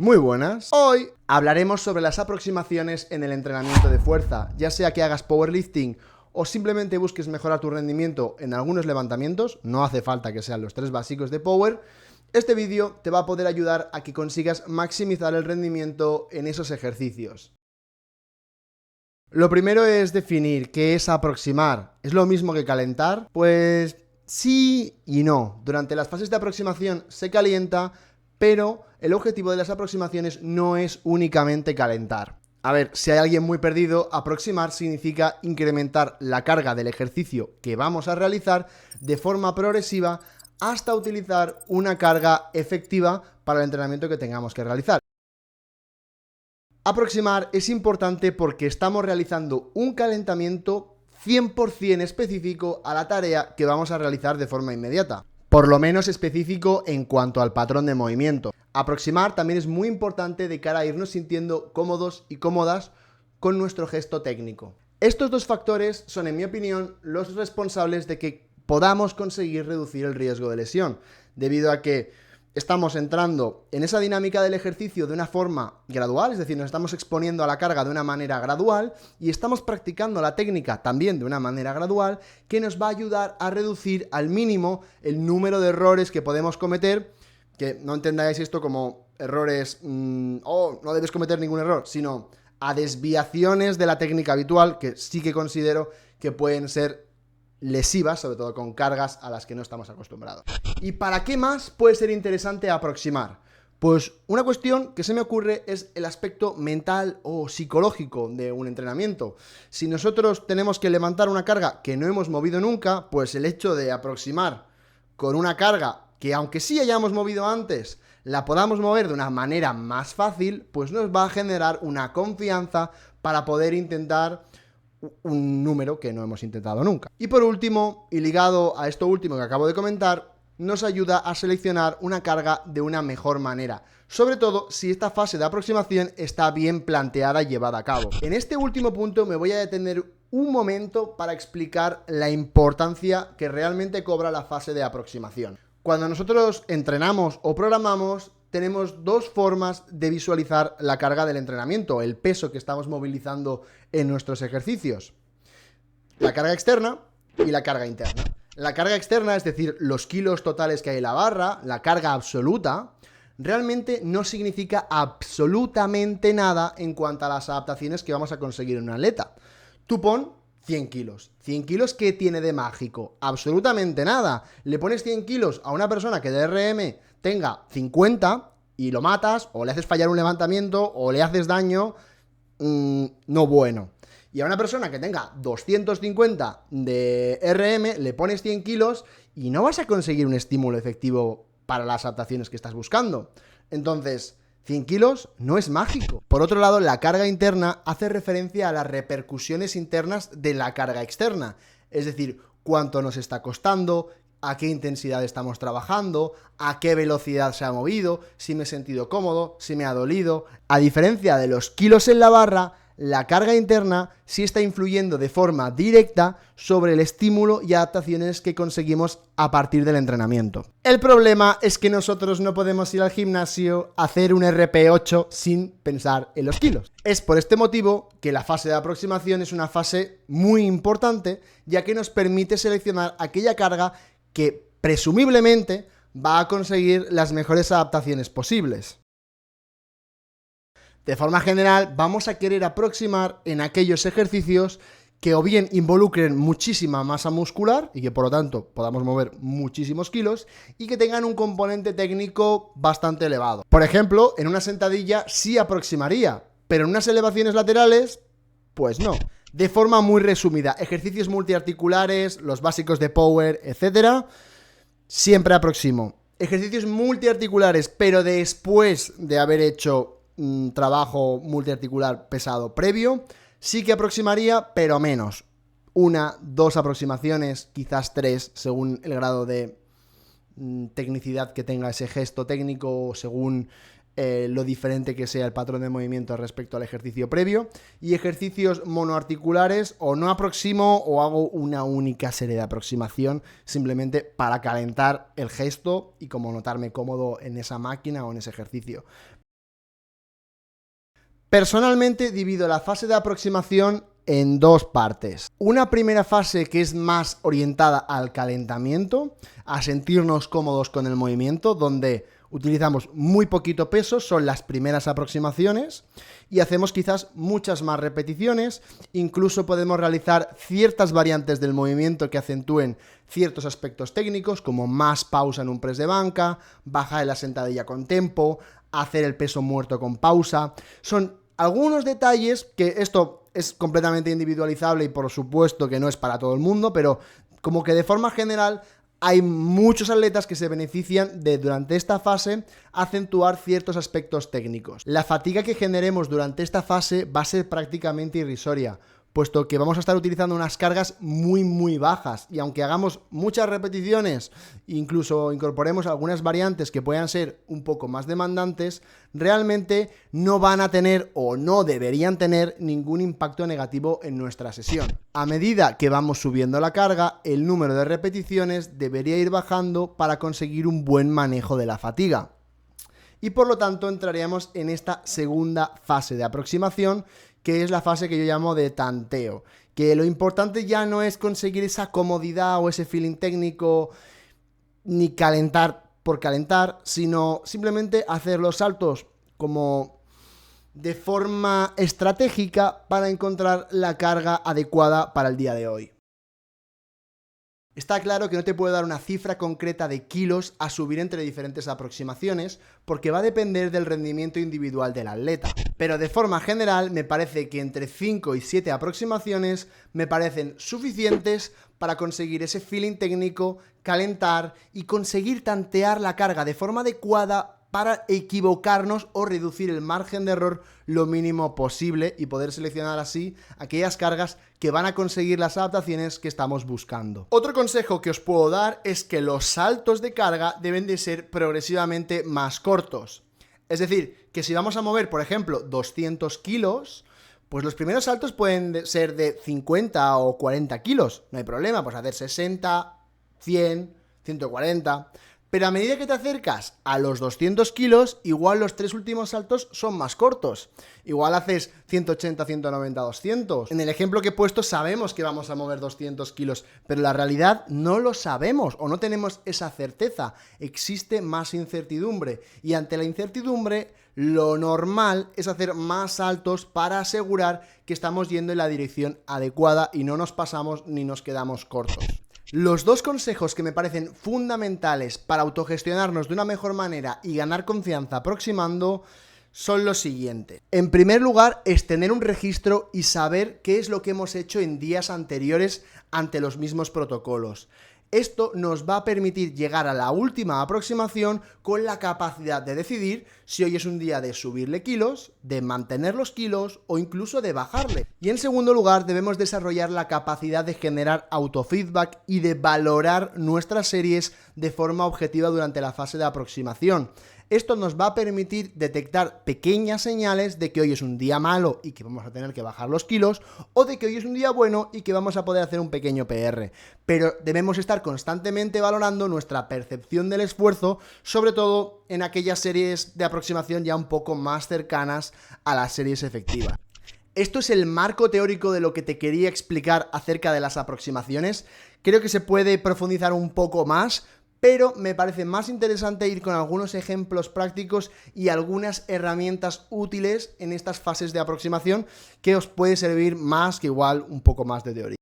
Muy buenas. Hoy hablaremos sobre las aproximaciones en el entrenamiento de fuerza, ya sea que hagas powerlifting o simplemente busques mejorar tu rendimiento en algunos levantamientos, no hace falta que sean los 3 básicos de power. Este vídeo te va a poder ayudar a que consigas maximizar el rendimiento en esos ejercicios. Lo primero es definir qué es aproximar. ¿Es lo mismo que calentar? Pues sí y no. Durante las fases de aproximación se calienta, pero el objetivo de las aproximaciones no es únicamente calentar. A ver, si hay alguien muy perdido, aproximar significa incrementar la carga del ejercicio que vamos a realizar de forma progresiva hasta utilizar una carga efectiva para el entrenamiento que tengamos que realizar. Aproximar es importante porque estamos realizando un calentamiento 100% específico a la tarea que vamos a realizar de forma inmediata. Por lo menos específico en cuanto al patrón de movimiento. Aproximar también es muy importante de cara a irnos sintiendo cómodos y cómodas con nuestro gesto técnico. Estos dos factores son, en mi opinión, los responsables de que podamos conseguir reducir el riesgo de lesión, debido a que estamos entrando en esa dinámica del ejercicio de una forma gradual, es decir, nos estamos exponiendo a la carga de una manera gradual y estamos practicando la técnica también de una manera gradual que nos va a ayudar a reducir al mínimo el número de errores que podemos cometer, que no entendáis esto como errores, no debes cometer ningún error, sino a desviaciones de la técnica habitual que sí que considero que pueden ser lesivas, sobre todo con cargas a las que no estamos acostumbrados. ¿Y para qué más puede ser interesante aproximar? Pues una cuestión que se me ocurre es el aspecto mental o psicológico de un entrenamiento. Si nosotros tenemos que levantar una carga que no hemos movido nunca, pues el hecho de aproximar con una carga que, aunque sí hayamos movido antes, la podamos mover de una manera más fácil, pues nos va a generar una confianza para poder intentar un número que no hemos intentado nunca. Y por último, y ligado a esto último que acabo de comentar, nos ayuda a seleccionar una carga de una mejor manera, sobre todo si esta fase de aproximación está bien planteada y llevada a cabo. En este último punto me voy a detener un momento para explicar la importancia que realmente cobra la fase de aproximación. Cuando nosotros entrenamos o programamos, tenemos dos formas de visualizar la carga del entrenamiento, el peso que estamos movilizando en nuestros ejercicios. La carga externa y la carga interna. La carga externa, es decir, los kilos totales que hay en la barra, la carga absoluta, realmente no significa absolutamente nada en cuanto a las adaptaciones que vamos a conseguir en un atleta. Tú pon 100 kilos. 100 kilos, ¿qué tiene de mágico? Absolutamente nada. Le pones 100 kilos a una persona que de RM tenga 50 y lo matas, o le haces fallar un levantamiento, o le haces daño, no bueno. Y a una persona que tenga 250 de RM, le pones 100 kilos y no vas a conseguir un estímulo efectivo para las adaptaciones que estás buscando. Entonces, 100 kilos no es mágico. Por otro lado, la carga interna hace referencia a las repercusiones internas de la carga externa. Es decir, cuánto nos está costando, a qué intensidad estamos trabajando, a qué velocidad se ha movido, si me he sentido cómodo, si me ha dolido. A diferencia de los kilos en la barra, la carga interna sí está influyendo de forma directa sobre el estímulo y adaptaciones que conseguimos a partir del entrenamiento. El problema es que nosotros no podemos ir al gimnasio a hacer un RP8 sin pensar en los kilos. Es por este motivo que la fase de aproximación es una fase muy importante, ya que nos permite seleccionar aquella carga que presumiblemente va a conseguir las mejores adaptaciones posibles. De forma general, vamos a querer aproximar en aquellos ejercicios que o bien involucren muchísima masa muscular y que por lo tanto podamos mover muchísimos kilos y que tengan un componente técnico bastante elevado. Por ejemplo, en una sentadilla sí aproximaría, pero en unas elevaciones laterales, pues no. De forma muy resumida, ejercicios multiarticulares, los básicos de power, etcétera, siempre aproximo. Ejercicios multiarticulares, pero después de haber hecho trabajo multiarticular pesado previo, sí que aproximaría, pero menos. 1, 2 aproximaciones, quizás 3, según el grado de tecnicidad que tenga ese gesto técnico, según lo diferente que sea el patrón de movimiento respecto al ejercicio previo. Y ejercicios monoarticulares, o no aproximo o hago una única serie de aproximación simplemente para calentar el gesto y como notarme cómodo en esa máquina o en ese ejercicio. Personalmente divido la fase de aproximación en dos partes. Una primera fase que es más orientada al calentamiento, a sentirnos cómodos con el movimiento, donde utilizamos muy poquito peso, son las primeras aproximaciones y hacemos quizás muchas más repeticiones, incluso podemos realizar ciertas variantes del movimiento que acentúen ciertos aspectos técnicos, como más pausa en un press de banca, bajar en la sentadilla con tempo, hacer el peso muerto con pausa. Son algunos detalles que esto es completamente individualizable y por supuesto que no es para todo el mundo, pero como que de forma general hay muchos atletas que se benefician de, durante esta fase, acentuar ciertos aspectos técnicos. La fatiga que generemos durante esta fase va a ser prácticamente irrisoria, puesto que vamos a estar utilizando unas cargas muy bajas, y aunque hagamos muchas repeticiones, incluso incorporemos algunas variantes que puedan ser un poco más demandantes, realmente no van a tener o no deberían tener ningún impacto negativo en nuestra sesión. A medida que vamos subiendo la carga, el número de repeticiones debería ir bajando para conseguir un buen manejo de la fatiga. Y por lo tanto entraríamos en esta segunda fase de aproximación, que es la fase que yo llamo de tanteo, que lo importante ya no es conseguir esa comodidad o ese feeling técnico, ni calentar por calentar, sino simplemente hacer los saltos como de forma estratégica para encontrar la carga adecuada para el día de hoy. Está claro que no te puedo dar una cifra concreta de kilos a subir entre diferentes aproximaciones, porque va a depender del rendimiento individual del atleta. Pero de forma general me parece que entre 5 y 7 aproximaciones me parecen suficientes para conseguir ese feeling técnico, calentar y conseguir tantear la carga de forma adecuada para equivocarnos o reducir el margen de error lo mínimo posible y poder seleccionar así aquellas cargas que van a conseguir las adaptaciones que estamos buscando. Otro consejo que os puedo dar es que los saltos de carga deben de ser progresivamente más cortos. Es decir, que si vamos a mover, por ejemplo, 200 kilos, pues los primeros saltos pueden ser de 50 o 40 kilos. No hay problema, pues hacer 60, 100, 140... Pero a medida que te acercas a los 200 kilos, igual los 3 últimos saltos son más cortos. Igual haces 180, 190, 200. En el ejemplo que he puesto sabemos que vamos a mover 200 kilos, pero la realidad no lo sabemos o no tenemos esa certeza. Existe más incertidumbre y ante la incertidumbre lo normal es hacer más saltos para asegurar que estamos yendo en la dirección adecuada y no nos pasamos ni nos quedamos cortos. Los dos consejos que me parecen fundamentales para autogestionarnos de una mejor manera y ganar confianza aproximando son los siguientes. En primer lugar, es tener un registro y saber qué es lo que hemos hecho en días anteriores ante los mismos protocolos. Esto nos va a permitir llegar a la última aproximación con la capacidad de decidir si hoy es un día de subirle kilos, de mantener los kilos o incluso de bajarle. Y en segundo lugar, debemos desarrollar la capacidad de generar autofeedback y de valorar nuestras series de forma objetiva durante la fase de aproximación. Esto nos va a permitir detectar pequeñas señales de que hoy es un día malo y que vamos a tener que bajar los kilos, o de que hoy es un día bueno y que vamos a poder hacer un pequeño PR. Pero debemos estar constantemente valorando nuestra percepción del esfuerzo, sobre todo en aquellas series de aproximación ya un poco más cercanas a las series efectivas. Esto es el marco teórico de lo que te quería explicar acerca de las aproximaciones. Creo que se puede profundizar un poco más, pero me parece más interesante ir con algunos ejemplos prácticos y algunas herramientas útiles en estas fases de aproximación que os puede servir más que igual un poco más de teoría.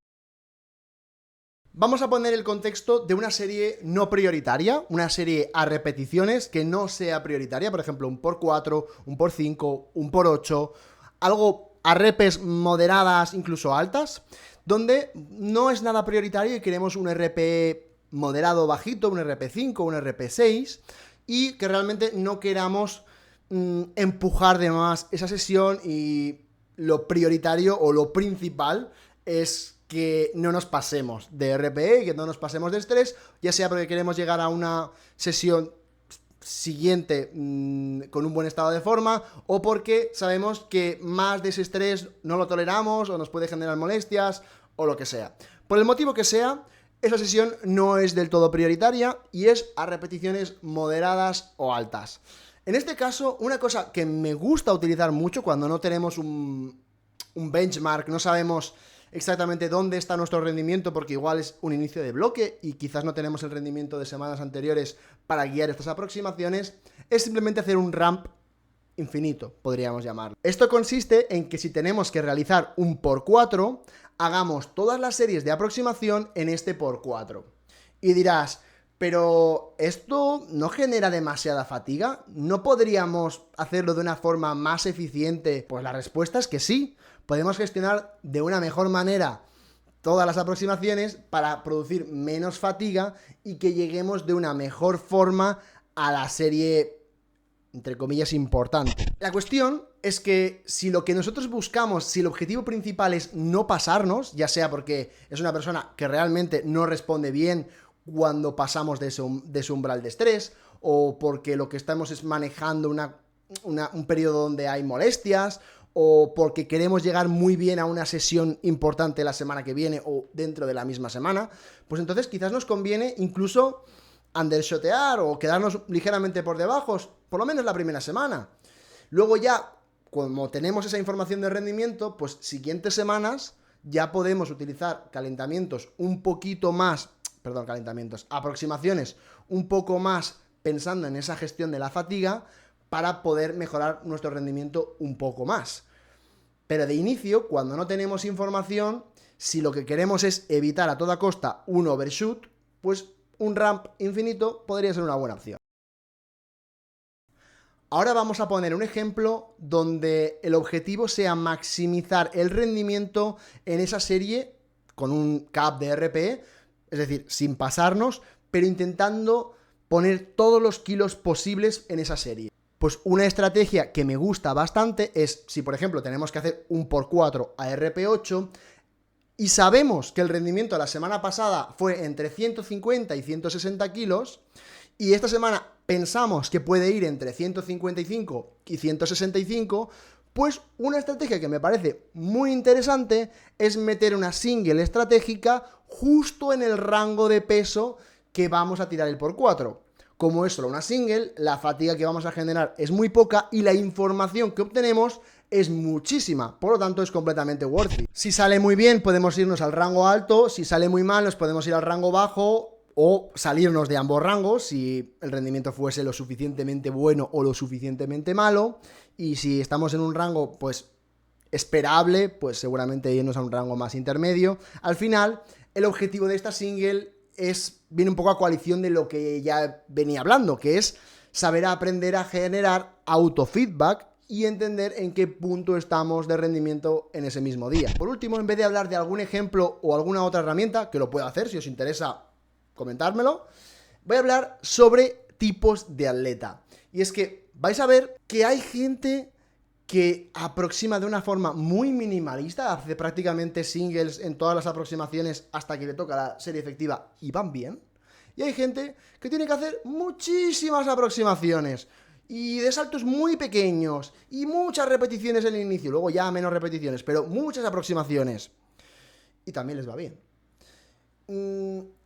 Vamos a poner el contexto de una serie no prioritaria, una serie a repeticiones que no sea prioritaria, por ejemplo, un por 4, un por 5, un por 8, algo a repes moderadas, incluso altas, donde no es nada prioritario y queremos un RP moderado bajito, un RP5, un RP6, y que realmente no queramos empujar de más esa sesión, y lo prioritario o lo principal es que no nos pasemos de RPE y que no nos pasemos de estrés, ya sea porque queremos llegar a una sesión siguiente con un buen estado de forma, o porque sabemos que más de ese estrés no lo toleramos o nos puede generar molestias o lo que sea. Por el motivo que sea, esa sesión no es del todo prioritaria y es a repeticiones moderadas o altas. En este caso, una cosa que me gusta utilizar mucho cuando no tenemos un benchmark, no sabemos exactamente dónde está nuestro rendimiento, porque igual es un inicio de bloque y quizás no tenemos el rendimiento de semanas anteriores para guiar estas aproximaciones, es simplemente hacer un ramp infinito, podríamos llamarlo. Esto consiste en que si tenemos que realizar un por 4, hagamos todas las series de aproximación en este por 4. Y dirás, pero ¿esto no genera demasiada fatiga? ¿No podríamos hacerlo de una forma más eficiente? Pues la respuesta es que sí. Podemos gestionar de una mejor manera todas las aproximaciones para producir menos fatiga y que lleguemos de una mejor forma a la serie, entre comillas, importante. La cuestión es que si lo que nosotros buscamos, si el objetivo principal es no pasarnos, ya sea porque es una persona que realmente no responde bien cuando pasamos de su umbral de estrés, o porque lo que estamos es manejando un periodo donde hay molestias, o porque queremos llegar muy bien a una sesión importante la semana que viene o dentro de la misma semana, pues entonces quizás nos conviene incluso undershotear o quedarnos ligeramente por debajo, por lo menos la primera semana. Luego ya, como tenemos esa información de rendimiento, pues siguientes semanas ya podemos utilizar aproximaciones un poco más pensando en esa gestión de la fatiga para poder mejorar nuestro rendimiento un poco más. Pero de inicio, cuando no tenemos información, si lo que queremos es evitar a toda costa un overshoot, pues un ramp infinito podría ser una buena opción. Ahora vamos a poner un ejemplo donde el objetivo sea maximizar el rendimiento en esa serie con un cap de RPE, es decir, sin pasarnos, pero intentando poner todos los kilos posibles en esa serie. Pues una estrategia que me gusta bastante es, si por ejemplo tenemos que hacer un por 4 a RP8 y sabemos que el rendimiento de la semana pasada fue entre 150 y 160 kilos, y esta semana pensamos que puede ir entre 155 y 165, pues una estrategia que me parece muy interesante es meter una single estratégica justo en el rango de peso que vamos a tirar el por 4. Como es solo una single, la fatiga que vamos a generar es muy poca y la información que obtenemos es muchísima, por lo tanto es completamente worth it. Si sale muy bien podemos irnos al rango alto, si sale muy mal nos podemos ir al rango bajo o salirnos de ambos rangos si el rendimiento fuese lo suficientemente bueno o lo suficientemente malo, y si estamos en un rango pues esperable, pues seguramente irnos a un rango más intermedio. Al final, el objetivo de esta single viene un poco a coalición de lo que ya venía hablando, que es saber aprender a generar autofeedback y entender en qué punto estamos de rendimiento en ese mismo día. Por último, en vez de hablar de algún ejemplo o alguna otra herramienta, que lo puedo hacer, si os interesa, comentármelo, voy a hablar sobre tipos de atleta. Y es que vais a ver que hay gente que aproxima de una forma muy minimalista, hace prácticamente singles en todas las aproximaciones hasta que le toca la serie efectiva y van bien. Y hay gente que tiene que hacer muchísimas aproximaciones y de saltos muy pequeños y muchas repeticiones en el inicio, luego ya menos repeticiones, pero muchas aproximaciones. Y también les va bien.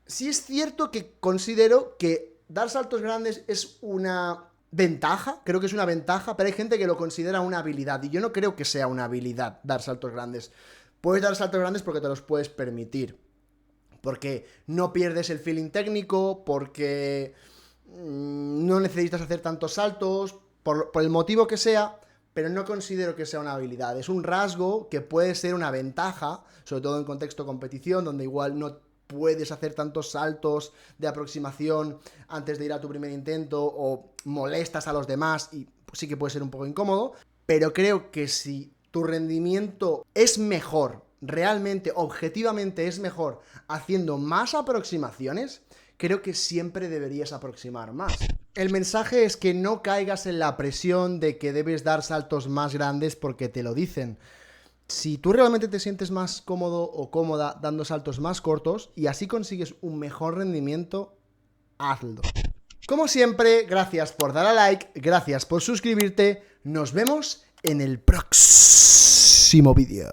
Sí es cierto que considero que dar saltos grandes es una ventaja, creo que es una ventaja, pero hay gente que lo considera una habilidad y yo no creo que sea una habilidad dar saltos grandes. Puedes dar saltos grandes porque te los puedes permitir, porque no pierdes el feeling técnico, porque no necesitas hacer tantos saltos, por el motivo que sea, pero no considero que sea una habilidad. Es un rasgo que puede ser una ventaja, sobre todo en contexto competición, donde igual no puedes hacer tantos saltos de aproximación antes de ir a tu primer intento o molestas a los demás y pues sí que puede ser un poco incómodo, pero creo que si tu rendimiento es mejor, realmente, objetivamente es mejor haciendo más aproximaciones, creo que siempre deberías aproximar más. El mensaje es que no caigas en la presión de que debes dar saltos más grandes porque te lo dicen. Si tú realmente te sientes más cómodo o cómoda dando saltos más cortos y así consigues un mejor rendimiento, hazlo. Como siempre, gracias por dar a like, gracias por suscribirte, nos vemos en el próximo vídeo.